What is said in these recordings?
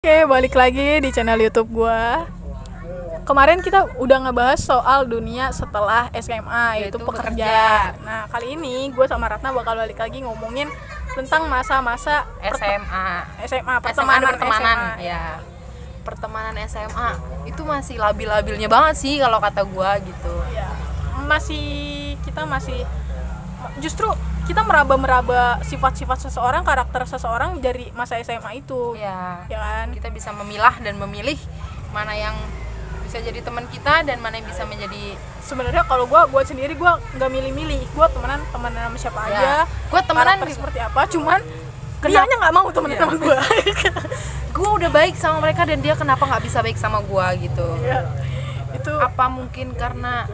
Oke, balik lagi di channel YouTube gua. Kemarin kita udah ngebahas soal dunia setelah SMA, yaitu pekerja. Nah, kali ini gue sama Ratna bakal balik lagi ngomongin tentang masa-masa SMA pertemanan SMA. Ya. Pertemanan SMA itu masih labil-labilnya banget sih kalau kata gua gitu. Ya, kita masih justru kita meraba-meraba sifat-sifat seseorang, karakter seseorang dari masa SMA itu. Ya kan? Kita bisa memilah dan memilih mana yang bisa jadi teman kita dan mana yang bisa menjadi. Sebenarnya kalau gue sendiri gue nggak milih-milih, gue temenan sama siapa aja. Gue temenan seperti apa, cuman dianya nggak mau temenan sama gue. Gue udah baik sama mereka dan dia kenapa nggak bisa baik sama gue gitu. Ya, itu apa mungkin karena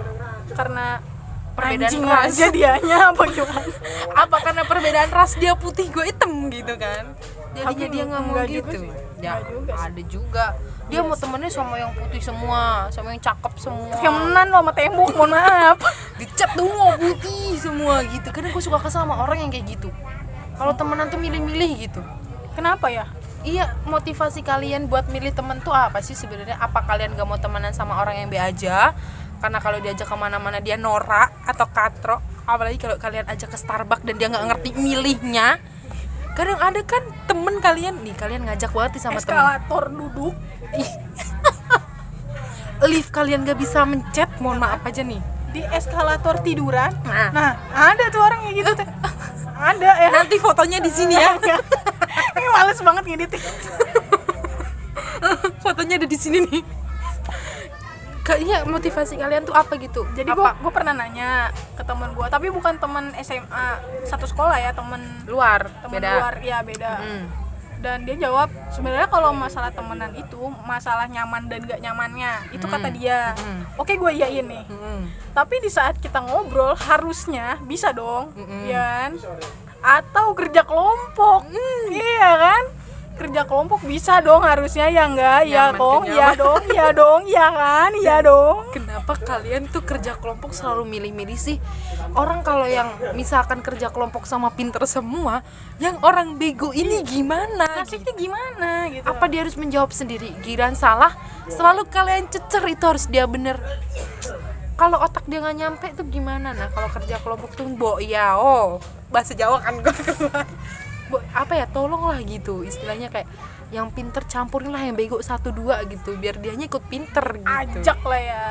perbedaan ras aja dianya apa gimana? Apa karena perbedaan ras, dia putih gue hitam gitu kan, jadinya dia nggak mau gitu. Ya ada juga dia mau temennya sama yang putih semua, sama yang cakep semua, temenan lo sama tembok, mohon maaf. dicat semua putih semua gitu. Kadang gue suka kesel sama orang yang kayak gitu. Kalau temenan tuh milih-milih gitu. Kenapa ya? Iya, motivasi kalian buat milih temen tuh apa sih sebenarnya? Apa kalian gak mau temenan sama orang yang B aja? Karena kalau diajak kemana-mana dia norak atau katro. Apalagi kalau kalian ajak ke Starbucks dan dia gak ngerti milihnya. Kadang ada kan temen kalian, nih kalian ngajak banget sama temen eskalator duduk. Lift kalian gak bisa mencet, mohon maaf aja nih. Di eskalator tiduran. Nah ada tuh orang kayak gitu tuh. Ada ya. Nanti fotonya di sini ya. Ini males banget ngedit. Fotonya ada di sini nih. Kayaknya motivasi kalian tuh apa gitu? Jadi gue pernah nanya ke temen gue, tapi bukan temen SMA satu sekolah ya, temen luar, ya beda. Dan dia jawab sebenarnya kalau masalah temenan itu masalah nyaman dan gak nyamannya, itu kata dia. Oke, gue iyain nih. Tapi di saat kita ngobrol harusnya bisa dong, ya kan? Atau kerja kelompok, iya kan? Kerja kelompok bisa dong harusnya, ya enggak? Ya dong, ya dong, ya dong, ya kan? Ya dong. Kenapa kalian tuh kerja kelompok selalu milih-milih sih? Orang kalau yang misalkan kerja kelompok sama pinter semua, yang orang bego ini gimana? Nasibnya gimana gitu? Apa dia harus menjawab sendiri? Giran salah, selalu kalian cecer itu harus dia bener. Kalau otak dia nggak nyampe tuh gimana? Nah kalau kerja kelompok tuh bahasa Jawa kan gue keluar. Apa ya, tolonglah gitu istilahnya, kayak yang pinter campurin lah yang bego 1-2 gitu biar dianya ikut pinter gitu. Ajak lah ya.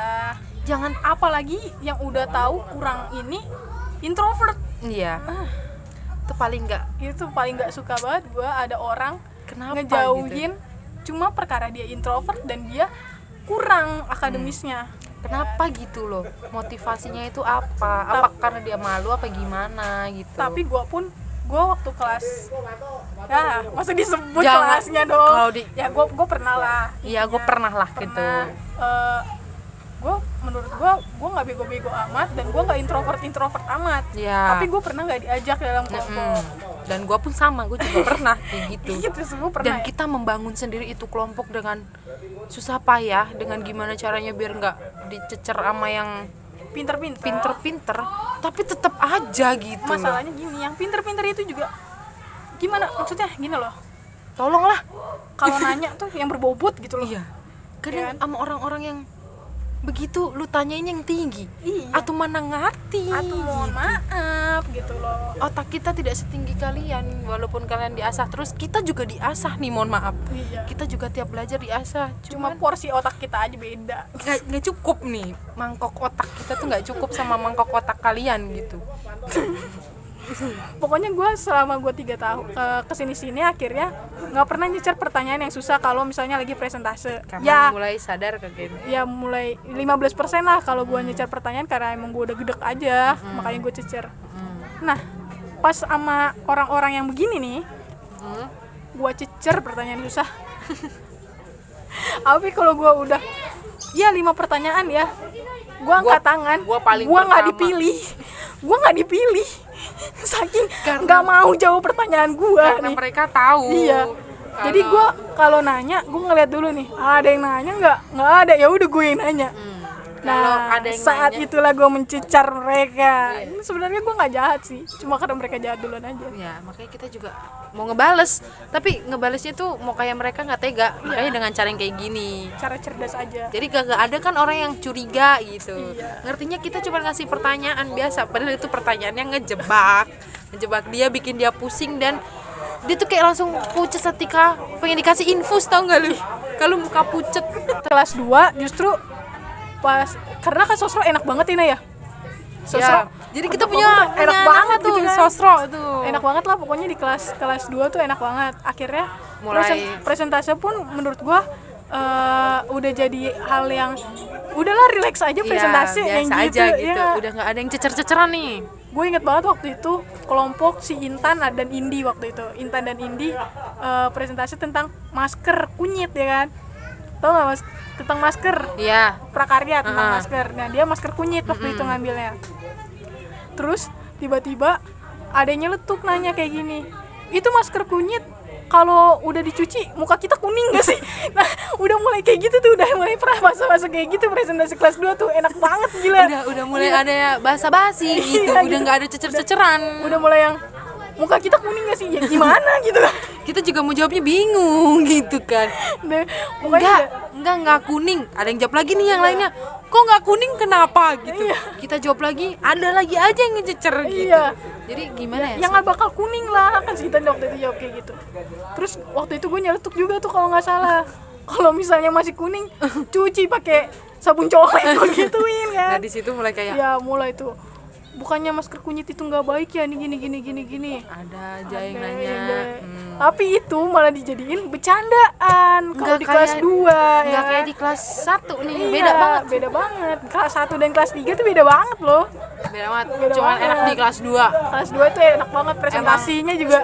Jangan, apalagi yang udah tahu kurang ini introvert. Iya. Itu paling nggak suka banget gue ada orang kenapa ngejauhin gitu? Cuma perkara dia introvert dan dia kurang akademisnya. Kenapa gitu loh? Motivasinya itu apa? Apa karena dia malu apa gimana gitu? Tapi gue waktu kelas, ya masa disebut kelasnya dong. Ya gue pernah lah. Iya, gue pernah lah gitu. Menurut gue nggak bego-bego amat dan gue nggak introvert amat. Ya. Tapi gue pernah nggak diajak dalam kelompok. Dan gue pun sama, gue juga pernah kayak gitu. Dan kita membangun sendiri itu kelompok dengan susah payah, dengan gimana caranya biar nggak dicecer sama yang pinter-pinter, tapi tetap aja gitu. Masalahnya gini, yang pinter-pinter itu juga gimana, maksudnya gini loh, tolonglah kalau nanya tuh yang berbobot gitu loh. Iya, kadang sama orang-orang yang begitu lu tanyain yang tinggi, atau mana ngerti, atau mohon maaf gitu loh. Otak kita tidak setinggi kalian, walaupun kalian diasah terus, kita juga diasah nih, mohon maaf. Kita juga tiap belajar diasah, cuma porsi otak kita aja beda. Nggak cukup nih, mangkok otak kita tuh nggak cukup sama mangkok otak kalian gitu. Pokoknya gue selama gue 3 tahun kesini-sini akhirnya nggak pernah nyecer pertanyaan yang susah kalau misalnya lagi presentase. Karena mulai sadar kayaknya. Ya mulai 15% lah kalau gue nyecer pertanyaan, karena emang gue udah gedek aja, makanya gue cecer. Nah pas sama orang-orang yang begini nih, gue cecer pertanyaan susah. Tapi kalau gue udah 5 pertanyaan ya, gue angkat tangan, gue nggak dipilih. Saking nggak mau jawab pertanyaan gue karena nih. Mereka tahu. Iya. Jadi gue kalau nanya, gue ngeliat dulu nih, ada yang nanya nggak ada, ya udah gue yang nanya. Kalau ada yang saat nanya, itulah gue mencecar mereka. Ini sebenarnya gue nggak jahat sih, cuma karena mereka jahat duluan aja. ya makanya kita juga mau ngebales, tapi ngebalesnya tuh mau kayak mereka nggak tega, makanya dengan cara yang kayak gini. Cara cerdas aja. Jadi gak ada kan orang yang curiga gitu. Iya. Ngertinya kita cuma ngasih pertanyaan biasa, padahal itu pertanyaannya ngejebak dia, bikin dia pusing, dan dia tuh kayak langsung pucet ketika pengen dikasih infus, tau gak lu? Kalau muka pucet. Kelas 2 justru pas, karena kan sosro enak banget ini ya. Sosro. Ya, jadi kita punya enak nama banget tuh, gitu kan. sosro tuh. Enak banget lah pokoknya di kelas 2 tuh enak banget. Akhirnya Mulai- presentase pun menurut gua udah jadi hal yang udahlah relax aja presentasi ya, yang biasa gitu, aja gitu. ya. Udah nggak ada yang cecer-ceceran nih. Gue inget banget waktu itu kelompok si Intan dan Indi waktu itu. Intan dan Indi presentasi tentang masker kunyit ya kan. Tau gak mas? Tentang masker Iya. prakarya tentang masker. Nah dia masker kunyit waktu itu ngambilnya. Terus tiba-tiba adanya letuk nanya kayak gini, itu masker kunyit kalau udah dicuci muka kita kuning gak sih? Nah udah mulai kayak gitu tuh, udah mulai pernah masa-masa kayak gitu presentasi kelas 2 tuh enak banget gila. Udah mulai ada ya basa-basi gitu. Iya, Udah gitu. nggak ada cecer-ceceran. Udah mulai yang muka kita kuning gak sih? Ya gimana gitu kan. Kita juga mau jawabnya bingung gitu kan. Nah, pokoknya Enggak kuning. Ada yang jawab lagi nih yang lainnya. Kok nggak kuning kenapa gitu. Kita jawab lagi, ada lagi aja yang ngececer gitu. Iya. Jadi gimana ya? yang nggak bakal kuning lah kan si Intan waktu itu jawab kayak gitu. Terus waktu itu gue nyeletuk juga tuh kalau nggak salah. Kalau misalnya masih kuning, cuci pakai sabun colek gituin kan. Nah, di situ mulai kayak Ya mulai tuh. Bukannya masker kunyit itu nggak baik ya, nih gini. ada aja yang Ada nanya. yang nanya. Tapi itu malah dijadiin bercandaan kalau Nggak di kelas kayak- 2 ya. Nggak kayak di kelas 1 nih. Iya, Beda banget. Beda banget. Kelas 1 dan kelas 3 tuh beda banget loh. Beda banget. Beda Cuman banget. enak di kelas 2. Kelas 2 itu enak banget presentasinya juga.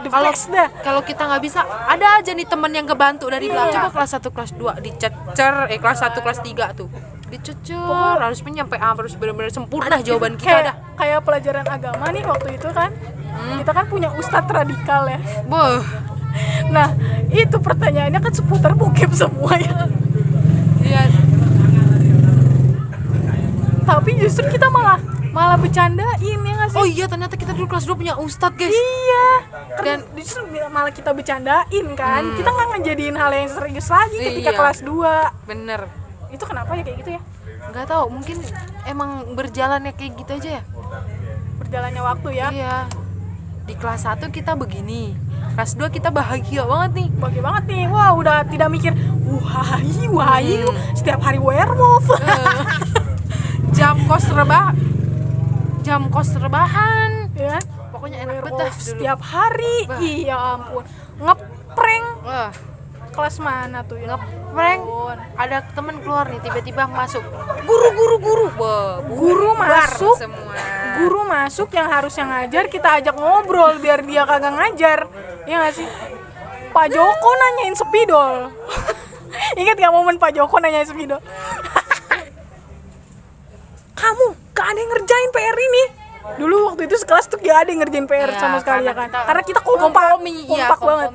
The Kalau best dah. kalau kita nggak bisa, ada aja nih temen yang kebantu dari belakang. Iya. Coba kelas 1 kelas 2 dicecer, kelas 1 kelas 3 tuh. Dicecer, harus nyampe A, harus benar-benar sempurna jawaban kita dah. Kayak pelajaran agama nih waktu itu kan. Kita kan punya ustadz radikal ya. Boh. Nah, itu pertanyaannya kan seputar bokep semua ya. Iya. Tapi justru kita malah bercandain ya nggak sih? Oh iya, ternyata kita dulu kelas 2 punya ustadz, guys. Iya, Dan justru malah kita bercandain kan. Kita nggak ngejadiin hal yang serius lagi ketika Iya. kelas 2. bener. Itu kenapa ya kayak gitu ya? Nggak tahu, mungkin emang berjalannya kayak gitu aja ya. Berjalannya waktu ya. Iya. Di kelas 1 kita begini. Kelas 2 kita bahagia banget nih. Bagus banget nih. Wah, udah tidak mikir wahai setiap hari werewolf. Jam kos rebahan. Ya. Pokoknya enak banget dah Werewolf dulu. setiap hari. Bah. Iya ampun. Ngeprank Wah, kelas mana tuh ya? ngeprank. Ampun. Ada temen keluar nih, tiba-tiba masuk. Guru. Wah, Guru bubar masuk. semua. Guru masuk yang harusnya ngajar, kita ajak ngobrol biar dia kagak ngajar. Ya nggak sih? Pak Joko nanyain spidol. Ingat gak momen Pak Joko nanyain spidol? Kamu gak ada yang ngerjain PR ini. Dulu waktu itu sekelas tuh gak ada yang ngerjain PR Iya, sama sekali ya kan. Karena kita kompromi kompak banget.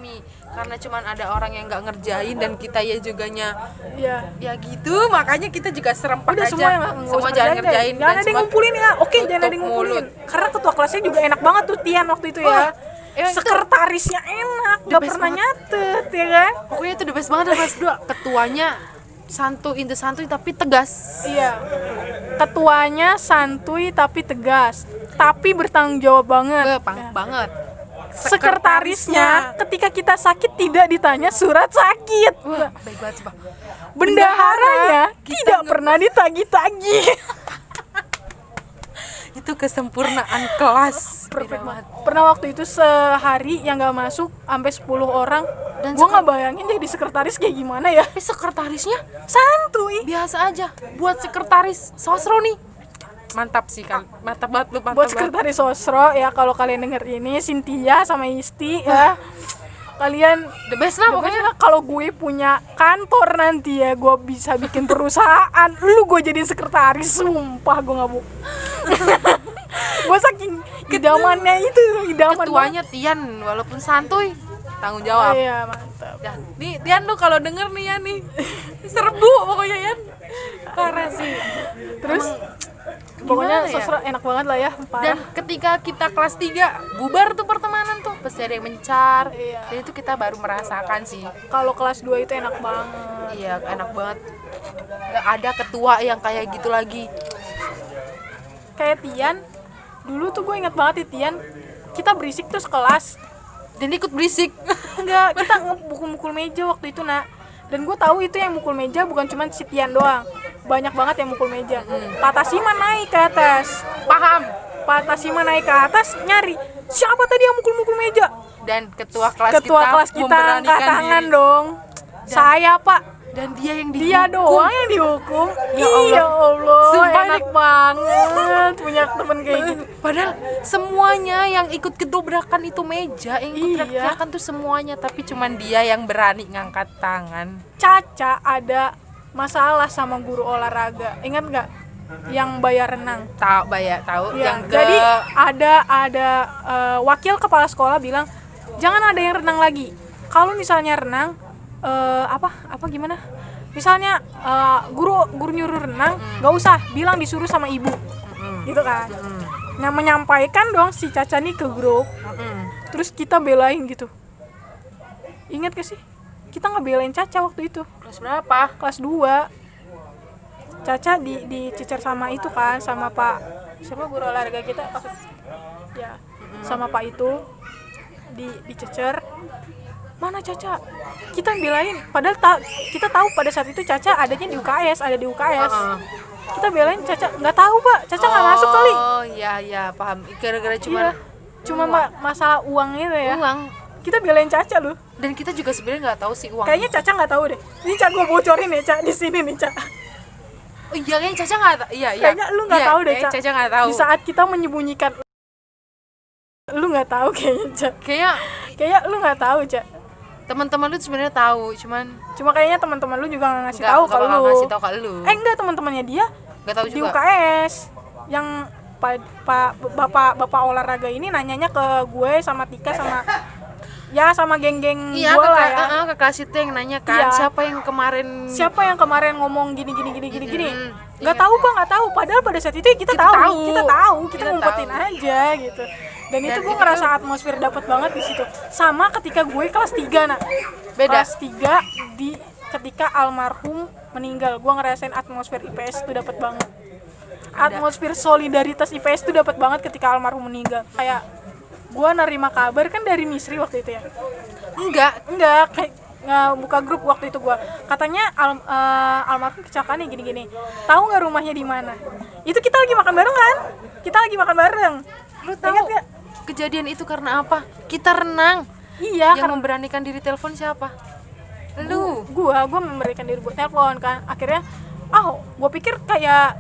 Karena cuman ada orang yang nggak ngerjain dan kita ya juganya Iya. ya gitu, makanya kita juga serempak Udah aja. semua yang Semua jangan ngerjain. Jangan ada yang ngumpulin ya. Oke, jangan ada yang tutup ngumpulin. mulut. Karena ketua kelasnya juga enak banget tuh Tian waktu itu ya. Wah, emang sekretarisnya enak, the gak best pernah banget. nyatet ya kan. Pokoknya itu the best banget kelas 2. Ketuanya santuy tapi tegas. Iya. Ketuanya santuy tapi tegas, tapi bertanggung jawab banget. Banget. Sekretarisnya ketika kita sakit tidak ditanya surat sakit. Wah, baik banget sih, Pak. Bendaharanya Kita tidak pernah ditagi-tagi. Itu kesempurnaan kelas. Perfect Beda banget. Pernah waktu itu sehari yang gak masuk sampai 10 orang. Dan Gue nggak bayangin jadi sekretaris kayak gimana ya. Tapi sekretarisnya Santuy. biasa aja. Buat sekretaris sosro nih, mantap sih kan, mantap banget lu, mantap Buat banget. sekretaris Sosro ya, kalau kalian denger ini, Cynthia sama Isti ya, kalian The best lah pokoknya. pokoknya kalau gue punya kantor nanti ya, gue bisa bikin perusahaan, lu gue jadi sekretaris, sumpah gue nggak bu. Gue saking idamannya itu, idaman Ketuanya Tian, walaupun santuy, tanggung jawab. banget. Iya, mantap. Ya, nih Tian lu kalau denger nih ya nih serbu pokoknya ya. Parah sih. Terus gimana pokoknya ya? sosro enak banget lah ya, parah. Dan ketika kita kelas 3 bubar tuh pertemanan tuh pasti ada yang mencar. Iya. Dan itu kita baru merasakan sih. Kalau kelas 2 itu enak banget. Iya, enak banget. Gak ada ketua yang kayak gitu lagi. Kayak Tian, dulu tuh gue ingat banget ya Tian, kita berisik tuh sekelas. Dan ikut berisik. Enggak, kita mukul-mukul meja waktu itu nak. Dan gue tahu itu yang mukul meja bukan cuma si Tian doang, banyak banget yang mukul meja. Pak Tasima naik ke atas, Paham. Pak Tasima naik ke atas nyari siapa tadi yang mukul-mukul meja. Dan ketua kelas Ketua kelas kita angkat tangan dong. Saya Pak. Dan dia yang Dia dihukum. doang yang dihukum. Ya Allah. Iya Allah, Sumpah enak banget punya temen kayak gitu. Padahal semuanya yang ikut kedobrakan itu meja, yang ikut Iya. teriak-teriakan tuh semuanya, tapi cuman dia yang berani ngangkat tangan. Caca ada masalah sama guru olahraga, ingat nggak? Yang bayar renang. Tahu tahu Ya, yang ke jadi ada wakil kepala sekolah bilang jangan ada yang renang lagi. Kalau misalnya renang apa gimana? Misalnya guru nyuruh renang, nggak usah bilang disuruh sama ibu, gitu kan? Nah menyampaikan dong si Caca nih ke grup, terus kita belain gitu. Ingat gak sih? Kita ngebelain Caca waktu itu. kelas berapa? Kelas 2 Caca dicecer sama itu kan, sama Pak siapa guru olahraga kita ya, sama Pak itu dicecer. Mana Caca? Kita belain, padahal kita tahu pada saat itu Caca adanya di UKS, ada di UKS. Kita belain Caca, nggak tahu Pak, Caca nggak masuk kali. Oh iya paham. Gara-gara Iya, cuma masalah uang itu ya. uang. Kita belain Caca loh. Dan kita juga sebenarnya nggak tahu sih uang. Kayaknya Caca nggak tahu deh. Ini Caca gue bocorin ya Caca di sini nih Caca. Oh iya, kayaknya Caca nggak tahu. Iya. Kayaknya lu nggak tahu deh Caca. Caca nggak tahu. Di saat kita menyembunyikan, lu nggak tahu kayaknya Caca. Kayak lu nggak tahu Caca. Teman-teman lu sebenarnya tahu, cuman Cuma kayaknya teman-teman lu juga nggak ngasih nggak tahu ke bakal lu. ngasih tahu ke lu. Enggak, teman-temannya dia Nggak tahu di juga. UKS yang bapak olahraga ini nanyanya ke gue sama Tika sama sama geng-geng Iya, gue lah ya. ke kelas itu yang nanya kan, Iya. siapa yang kemarin ngomong gini nggak Ingat. tahu Bang, nggak tahu, padahal pada saat itu kita tahu kita ngumpetin tahu. aja gitu. Dan itu gue ngerasa atmosfer dapet banget di situ. Sama ketika gue kelas 3 Beda. Kelas 3 ketika almarhum meninggal, gue ngerasain atmosfer IPS itu dapet banget. Atmosfer solidaritas IPS itu dapet banget ketika almarhum meninggal. Kayak gue nerima kabar kan dari Misri waktu itu ya. Enggak, kayak buka grup waktu itu gue. Katanya almarhum kecelakaan nih gini-gini. Tahu nggak rumahnya di mana? Itu kita lagi makan bareng kan? Kita lagi makan bareng. Lu tahu Ingat nggak? kejadian itu karena apa? Kita renang. Iya, Yang memberanikan diri telepon siapa? Lu. Gua memberikan diri buat telepon kan. Akhirnya gue pikir kayak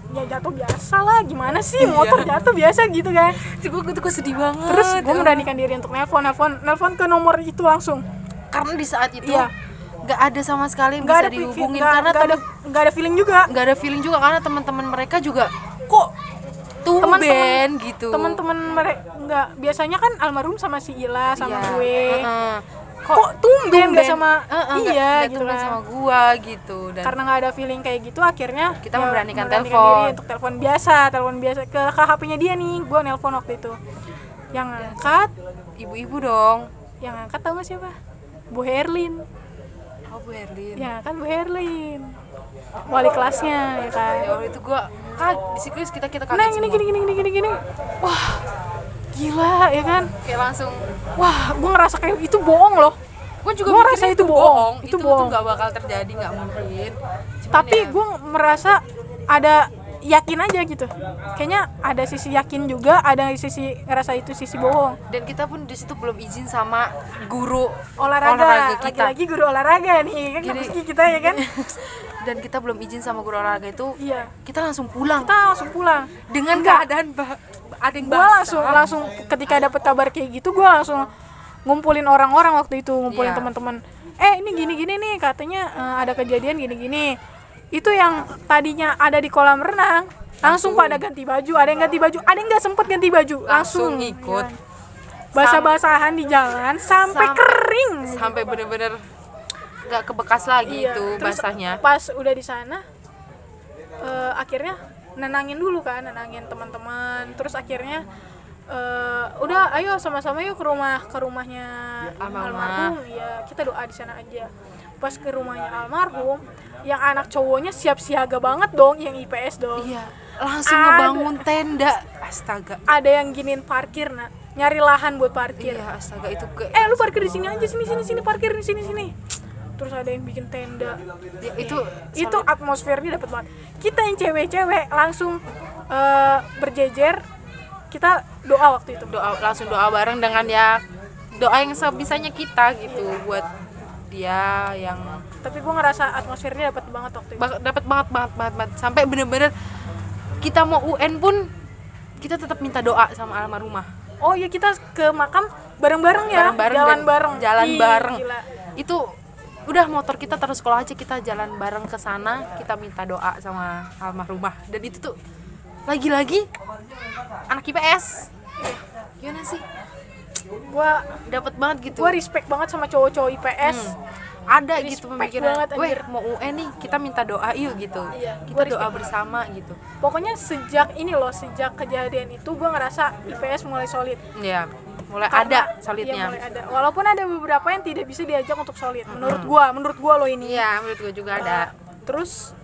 ya jatuh biasa lah, gimana sih motor jatuh biasa gitu kan. Gue tuh sedih banget. Terus gue memberanikan diri untuk nelpon ke nomor itu langsung. Karena di saat itu Iya. nggak ada sama sekali yang Nggak bisa ada dihubungin nggak ada feeling juga. nggak ada feeling juga karena teman-teman mereka juga kok tumben gitu. Teman-teman mereka nggak, biasanya kan almarhum sama si Ila sama Iya. gue. Kok tumben nggak sama nggak gitu tumben kan. sama gua gitu. Dan Karena nggak ada feeling kayak gitu, akhirnya Kita memberanikan diri telepon. untuk telepon biasa ke HP-nya dia nih. Gue nelpon waktu itu. Yang angkat, ibu-ibu dong. yang angkat tahu nggak siapa? Bu Herlin. Oh, Bu Herlin. Ya kan, Bu Herlin. Wali kelasnya ya kan. Ya waktu itu gua di situ kita kaget Nah, semua. gini. Wah, gila ya kan. Kayak langsung Wah, gue ngerasa kayak itu bohong loh. gua juga Gua mikirnya rasa itu bohong. Itu bohong. tuh gak bakal terjadi, nggak mungkin. Cuman Tapi ya, gue merasa ada yakin aja gitu. Kayaknya ada sisi yakin juga, ada sisi ngerasa itu sisi bohong. dan kita pun di situ belum izin sama guru Olahraga kita. lagi-lagi guru olahraga nih kan, Gini. meski kita ya kan. Dan kita belum izin sama guru olahraga itu. Iya, Kita langsung pulang kita langsung pulang. dengan Enggak. keadaan ada yang Gue basah. langsung ketika dapat kabar kayak gitu, gue langsung ngumpulin orang-orang waktu itu, ngumpulin Iya. teman-teman. Ini gini-gini nih katanya, ada kejadian gini-gini. Itu yang tadinya ada di kolam renang langsung pada ganti baju, ada yang ganti baju, ada yang nggak sempet ganti baju, Langsung langsung ikut. ya. Basah-basahan di jalan sampai kering kering sampai bener-bener nggak kebekas lagi Iya, itu terus basahnya. pas udah di sana akhirnya nenangin dulu kan, nenangin teman-teman, terus akhirnya udah ayo sama-sama yuk ke rumahnya almarhum. Ya kita doa di sana aja. Pas ke rumahnya almarhum, yang anak cowoknya siap siaga banget dong, yang IPS dong. Iya, langsung ngebangun tenda. Astaga. Ada yang giniin parkir, nak, nyari lahan buat parkir. Iya, astaga itu Lu parkir di sini aja, sini parkir di sini. Terus ada yang bikin tenda. ya, Itu atmosfernya dapet banget. Kita yang cewek-cewek langsung berjejer, kita doa waktu itu. langsung doa bareng dengan ya doa yang sebisanya kita gitu buat dia yang Tapi gue ngerasa atmosfernya dapet banget waktu itu. dapat banget sampai bener-bener kita mau UN pun kita tetap minta doa sama almarhumah. Oh iya, kita ke makam bareng-bareng ya, jalan bareng. Gila. Itu udah motor kita terus sekolah aja, kita jalan bareng ke sana, kita minta doa sama almarhumah. Dan itu tuh lagi-lagi anak IPS. Gimana sih? Gua Dapat banget gitu. Gua respect banget sama cowok-cowok IPS. Ada Respect gitu pemikiran, banget, anjir. mau UN nih, kita minta doa yuk gitu. Iya, Kita gua doa respect. bersama gitu. Pokoknya sejak kejadian itu gue ngerasa IPS mulai solid. Ya, mulai Karena- ada Iya, solidnya. mulai ada. Walaupun ada beberapa yang tidak bisa diajak untuk solid. Menurut gua lo ini. Iya, menurut gue juga ada. Terus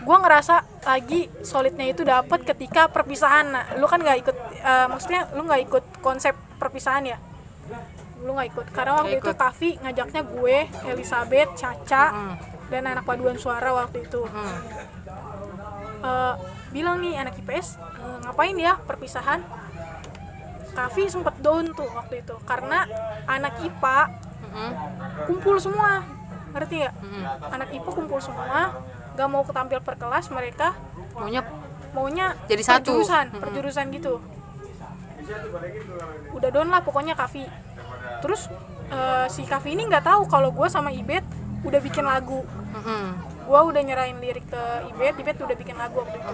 gue ngerasa lagi solidnya itu dapat ketika perpisahan. Nah, lu kan nggak ikut, maksudnya lu nggak ikut konsep perpisahan ya? Lu nggak ikut karena waktu Nggak itu ikut. Kavi ngajaknya gue, Elizabeth, Caca, dan anak paduan suara waktu itu. Bilang nih anak IPS, ngapain ya perpisahan? Kavi sempet down tuh waktu itu karena anak IPA kumpul semua, ngerti nggak? Anak IPA kumpul semua, gak mau ketampil per kelas, mereka maunya Jadi satu. perjurusan gitu. Udah down lah pokoknya Kavi. Terus si Kavi ini nggak tahu kalau gue sama Ibet udah bikin lagu. Gue udah nyerahin lirik ke Ibet udah bikin lagu waktu itu.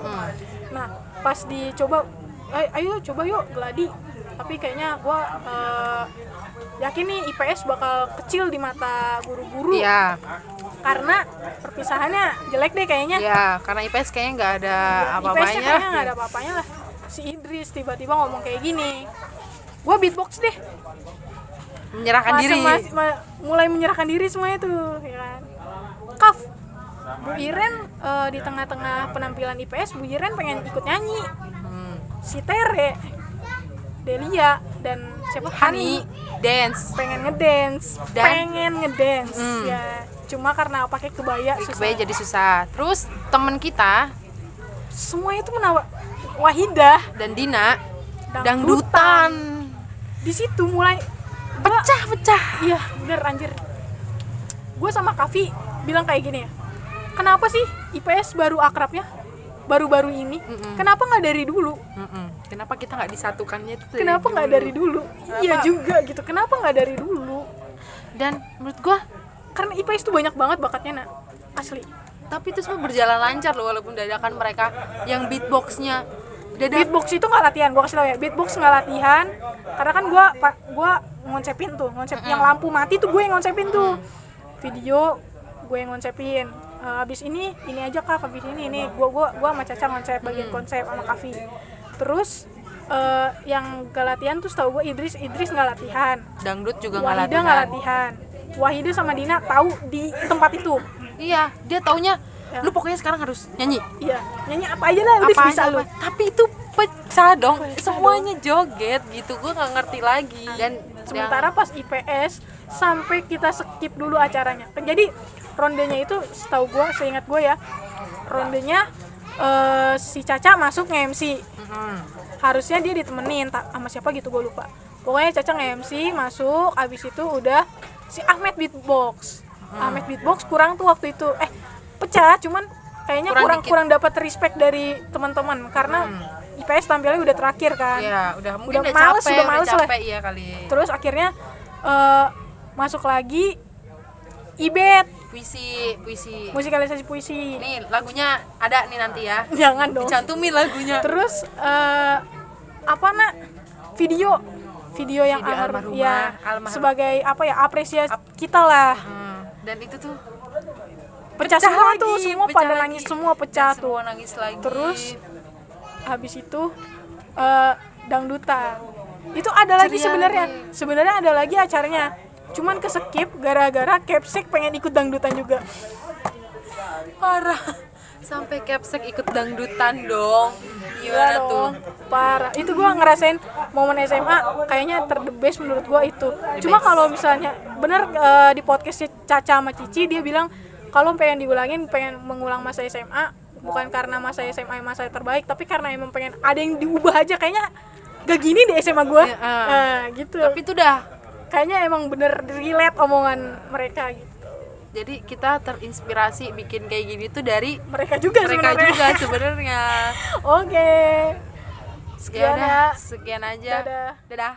Nah pas dicoba, ayo coba yuk Gladi. Tapi kayaknya gue yakin nih IPS bakal kecil di mata guru-guru. Iya. Karena perpisahannya jelek deh kayaknya. Ya, karena IPS kayaknya nggak ada IPS-nya apa-apanya. kayaknya nggak ada apa-apanya lah. Si Idris tiba-tiba ngomong kayak gini, gue beatbox deh. Menyerahkan diri. Mulai menyerahkan diri semuanya tuh, ya kan. Kaf, Bu Iren di tengah-tengah penampilan IPS, Bu Iren pengen ikut nyanyi. Si Tere, Delia, dan siapa? Hani dance. pengen ngedance, ya. Cuma karena pakai kebaya susah. Kebaya jadi susah. Terus temen kita Semua itu Wahidah dan Dina dangdutan. dangdutan. Di situ mulai Pecah-pecah. iya bener anjir. Gue sama Kavi bilang kayak gini ya, kenapa sih IPS baru akrabnya baru-baru ini? Kenapa nggak dari dulu? Kenapa kita nggak disatukannya itu? Kenapa nggak dari dulu? Iya juga gitu, kenapa nggak dari dulu? Dan menurut gua, Karena IPS tuh banyak banget bakatnya, nak, asli. tapi itu semua berjalan lancar loh, walaupun dadakan mereka yang beatboxnya Beatbox itu nggak latihan, gue kasih tau ya, beatbox nggak latihan, karena kan gue ngonsepin tuh, yang lampu mati tuh gue yang ngonsepin tuh, video gue yang ngonsepin, abis ini aja Kak, abis ini gue sama Caca ngonsep bagian konsep sama Kavi, terus yang gak latihan tuh setahu gue Idris nggak latihan, dangdut juga nggak Wahidah nggak latihan, Wahidah sama Dina tahu di tempat itu, Iya, dia taunya lu pokoknya sekarang harus nyanyi. iya nyanyi apa aja lah, udah Apa bisa aja, lu. tapi itu pecah dong, semuanya joget gitu, gue nggak ngerti lagi. Dan Sementara pas IPS sampai kita skip dulu acaranya. Jadi rondenya itu setahu gue, seingat gue ya, rondenya si Caca masuk nge-MC. Harusnya dia ditemenin sama siapa gitu, gue lupa. Pokoknya Caca nge-MC masuk, abis itu udah si Ahmed beatbox. Ahmed beatbox kurang tuh waktu itu. Pecah, cuman kayaknya kurang dapat respect dari teman-teman karena IPS tampilnya udah terakhir kan. ya mungkin udah udah males lah. capek ya kali. Terus akhirnya masuk lagi IBET, Puisi. musikalisasi puisi. Nih lagunya ada nih nanti ya. Jangan dong. Dicantumin lagunya. Terus video video yang Video ya almarhumah. sebagai apa ya, apresiasi kita lah. Dan itu tuh Pecah semua lagi, tuh, semua pecah pada lagi. nangis semua, pecah Dan tuh. semua nangis lagi. Terus habis itu dangdutan. Itu ada lagi Ceria sebenarnya ada lagi acaranya. Cuman ke-skip gara-gara Capsek pengen ikut dangdutan juga. parah. Sampai Capsek ikut dangdutan dong. Iya Gimana tuh? dong, parah. Itu gua ngerasain momen SMA kayaknya the best menurut gua itu. Cuma kalau misalnya bener di podcast Caca sama Cici dia bilang kalau pengen diulangin, pengen mengulang masa SMA bukan karena masa SMA masa terbaik, tapi karena emang pengen ada yang diubah aja, kayaknya gak gini di SMA gua. Ya, Nah, gitu. Tapi itu dah. Kayaknya emang bener relate omongan mereka gitu. Jadi kita terinspirasi bikin kayak gini tuh dari Mereka juga mereka sebenarnya. juga sebenarnya. Oke. Ya Sekian udah, ya. sekian aja. Dadah. Dadah.